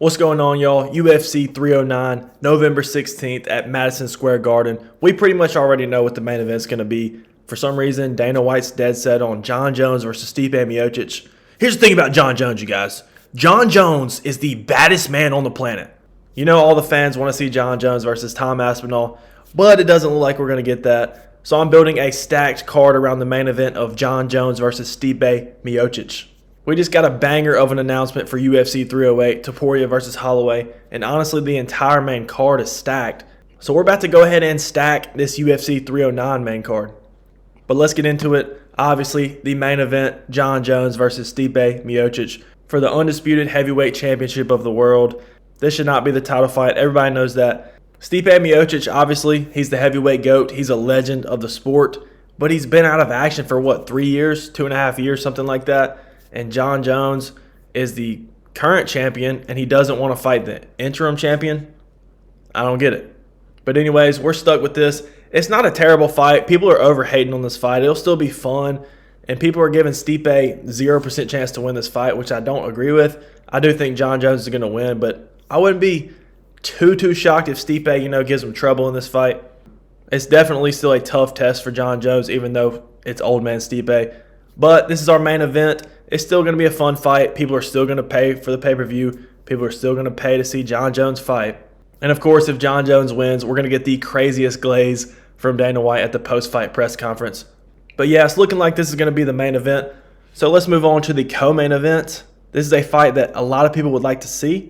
What's going on, y'all? UFC 309, November 16th at Madison Square Garden. We pretty much already know what the main event's going to be. For some reason, Dana White's dead set on Jon Jones versus Stipe Miocic. Here's the thing about Jon Jones, you guys. Jon Jones is the baddest man on the planet. You know all the fans want to see Jon Jones versus Tom Aspinall, but it doesn't look like we're going to get that. So I'm building a stacked card around the main event of Jon Jones versus Stipe Miocic. We just got a banger of an announcement for UFC 308, Topuria versus Holloway, and honestly the entire main card is stacked. So we're about to go ahead and stack this UFC 309 main card. But let's get into it. Obviously, the main event, Jon Jones versus Stipe Miocic for the undisputed heavyweight championship of the world. This should not be the title fight. Everybody knows that. Stipe Miocic, obviously, he's the heavyweight GOAT. He's a legend of the sport. But he's been out of action for, 3 years? 2.5 years, something like that. And Jon Jones is the current champion, and he doesn't want to fight the interim champion. I don't get it. But anyways, we're stuck with this. It's not a terrible fight. People are over-hating on this fight. It'll still be fun. And people are giving Stipe 0% chance to win this fight, which I don't agree with. I do think Jon Jones is going to win, but I wouldn't be too shocked if Stipe, gives him trouble in this fight. It's definitely still a tough test for Jon Jones, even though it's old man Stipe. But this is our main event. It's still going to be a fun fight. People are still going to pay for the pay-per-view. People are still going to pay to see Jon Jones fight. And, of course, if Jon Jones wins, we're going to get the craziest glaze from Dana White at the post-fight press conference. But, yeah, it's looking like this is going to be the main event. So let's move on to the co-main event. This is a fight that a lot of people would like to see.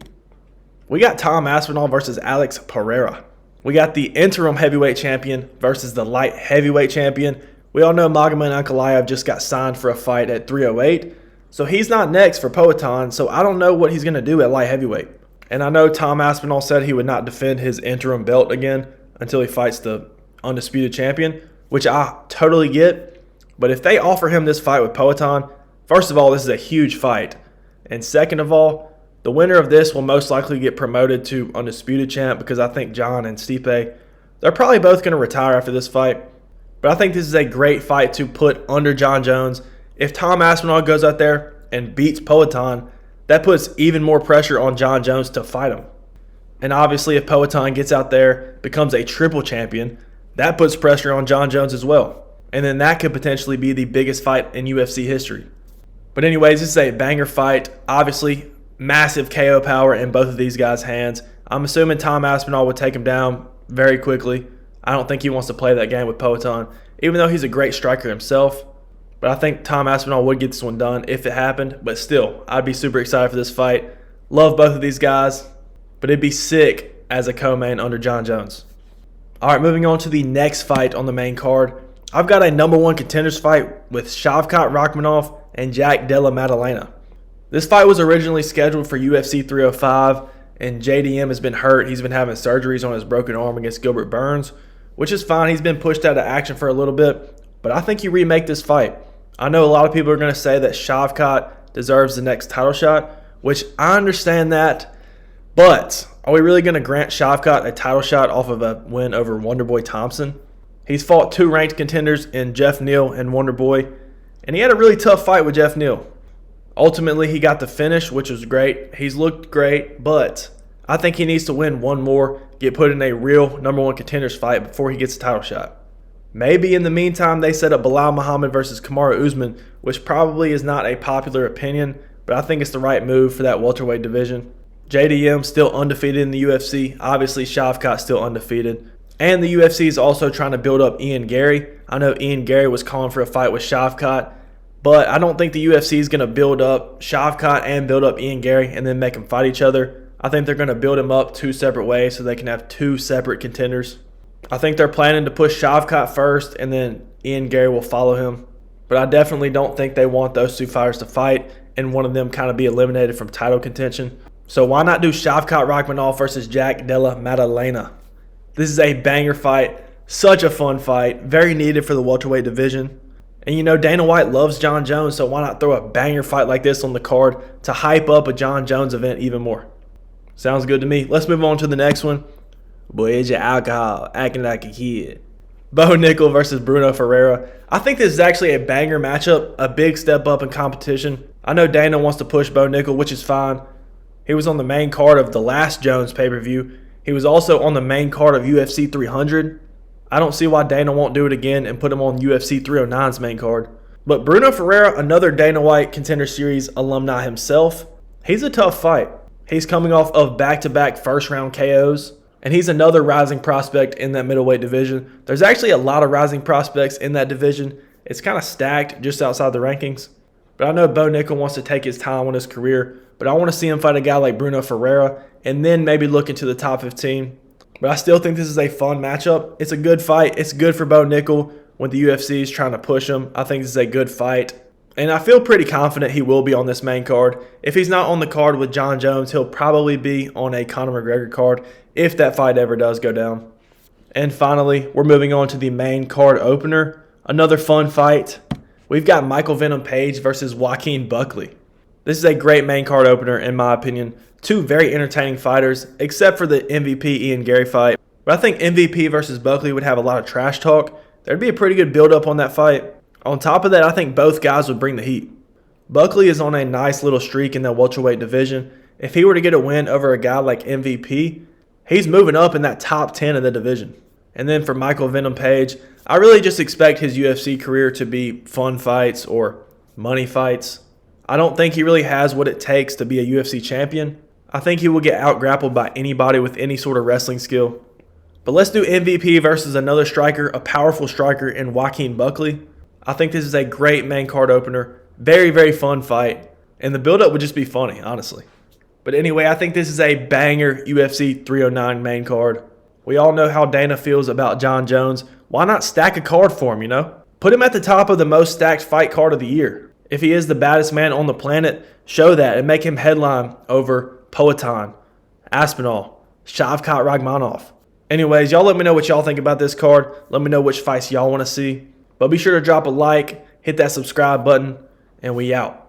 We got Tom Aspinall versus Alex Pereira. We got the interim heavyweight champion versus the light heavyweight champion. We all know Magomed Ankalaev just got signed for a fight at 308. So he's not next for Poatan, so I don't know what he's going to do at light heavyweight. And I know Tom Aspinall said he would not defend his interim belt again until he fights the undisputed champion, which I totally get. But if they offer him this fight with Poatan, first of all, this is a huge fight. And second of all, the winner of this will most likely get promoted to undisputed champ because I think Jon and Stipe, they're probably both going to retire after this fight. But I think this is a great fight to put under Jon Jones. If Tom Aspinall goes out there and beats Poatan, that puts even more pressure on Jon Jones to fight him. And obviously, if Poatan gets out there, becomes a triple champion, that puts pressure on Jon Jones as well. And then that could potentially be the biggest fight in UFC history. But anyways, this is a banger fight. Obviously, massive KO power in both of these guys' hands. I'm assuming Tom Aspinall would take him down very quickly. I don't think he wants to play that game with Poatan, even though he's a great striker himself. But I think Tom Aspinall would get this one done if it happened. But still, I'd be super excited for this fight. Love both of these guys. But it'd be sick as a co-main under Jon Jones. All right, moving on to the next fight on the main card. I've got a number one contenders fight with Shavkat Rakhmonov and Jack Della Maddalena. This fight was originally scheduled for UFC 305, and JDM has been hurt. He's been having surgeries on his broken arm against Gilbert Burns, which is fine. He's been pushed out of action for a little bit. But I think you remake this fight. I know a lot of people are going to say that Shavkat deserves the next title shot, which I understand that. But are we really going to grant Shavkat a title shot off of a win over Wonderboy Thompson? He's fought two ranked contenders in Jeff Neal and Wonderboy, and he had a really tough fight with Jeff Neal. Ultimately, he got the finish, which was great. He's looked great, but I think he needs to win one more, get put in a real number one contenders fight before he gets a title shot. Maybe in the meantime, they set up Bilal Muhammad versus Kamaru Usman, which probably is not a popular opinion, but I think it's the right move for that welterweight division. JDM still undefeated in the UFC. Obviously, Shavkat still undefeated. And the UFC is also trying to build up Ian Gary. I know Ian Gary was calling for a fight with Shavkat, but I don't think the UFC is going to build up Shavkat and build up Ian Gary and then make them fight each other. I think they're going to build him up two separate ways so they can have two separate contenders. I think they're planning to push Shavkat first, and then Ian Gary will follow him. But I definitely don't think they want those two fighters to fight and one of them kind of be eliminated from title contention. So why not do Shavkat Rakhmonov versus Jack Della Maddalena? This is a banger fight. Such a fun fight. Very needed for the welterweight division. And Dana White loves Jon Jones, so why not throw a banger fight like this on the card to hype up a Jon Jones event even more? Sounds good to me. Let's move on to the next one. Boy, it's your alcohol, acting like a kid. Bo Nickel versus Bruno Ferrera. I think this is actually a banger matchup, a big step up in competition. I know Dana wants to push Bo Nickel, which is fine. He was on the main card of the last Jones pay-per-view. He was also on the main card of UFC 300. I don't see why Dana won't do it again and put him on UFC 309's main card. But Bruno Ferrera, another Dana White Contender Series alumni himself, he's a tough fight. He's coming off of back-to-back first-round KOs, and he's another rising prospect in that middleweight division. There's actually a lot of rising prospects in that division. It's kind of stacked just outside the rankings. But I know Bo Nickel wants to take his time on his career, but I want to see him fight a guy like Bruno Ferrera and then maybe look into the top 15. But I still think this is a fun matchup. It's a good fight. It's good for Bo Nickel when the UFC is trying to push him. I think this is a good fight. And I feel pretty confident he will be on this main card. If he's not on the card with Jon Jones, he'll probably be on a Conor McGregor card if that fight ever does go down. And finally, we're moving on to the main card opener. Another fun fight. We've got Michael Venom Page versus Joaquin Buckley. This is a great main card opener in my opinion. Two very entertaining fighters, except for the MVP Ian Gary fight. But I think MVP versus Buckley would have a lot of trash talk. There'd be a pretty good build-up on that fight. On top of that, I think both guys would bring the heat. Buckley is on a nice little streak in that welterweight division. If he were to get a win over a guy like MVP, he's moving up in that top 10 of the division. And then for Michael Venom Page, I really just expect his UFC career to be fun fights or money fights. I don't think he really has what it takes to be a UFC champion. I think he will get out-grappled by anybody with any sort of wrestling skill. But let's do MVP versus another striker, a powerful striker in Joaquin Buckley. I think this is a great main card opener. Very, very fun fight. And the build-up would just be funny, honestly. But anyway, I think this is a banger UFC 309 main card. We all know how Dana feels about Jon Jones. Why not stack a card for him, you know? Put him at the top of the most stacked fight card of the year. If he is the baddest man on the planet, show that and make him headline over Poatan, Aspinall, Shavkat Rakhmonov. Anyways, y'all let me know what y'all think about this card. Let me know which fights y'all want to see. But be sure to drop a like, hit that subscribe button, and we out.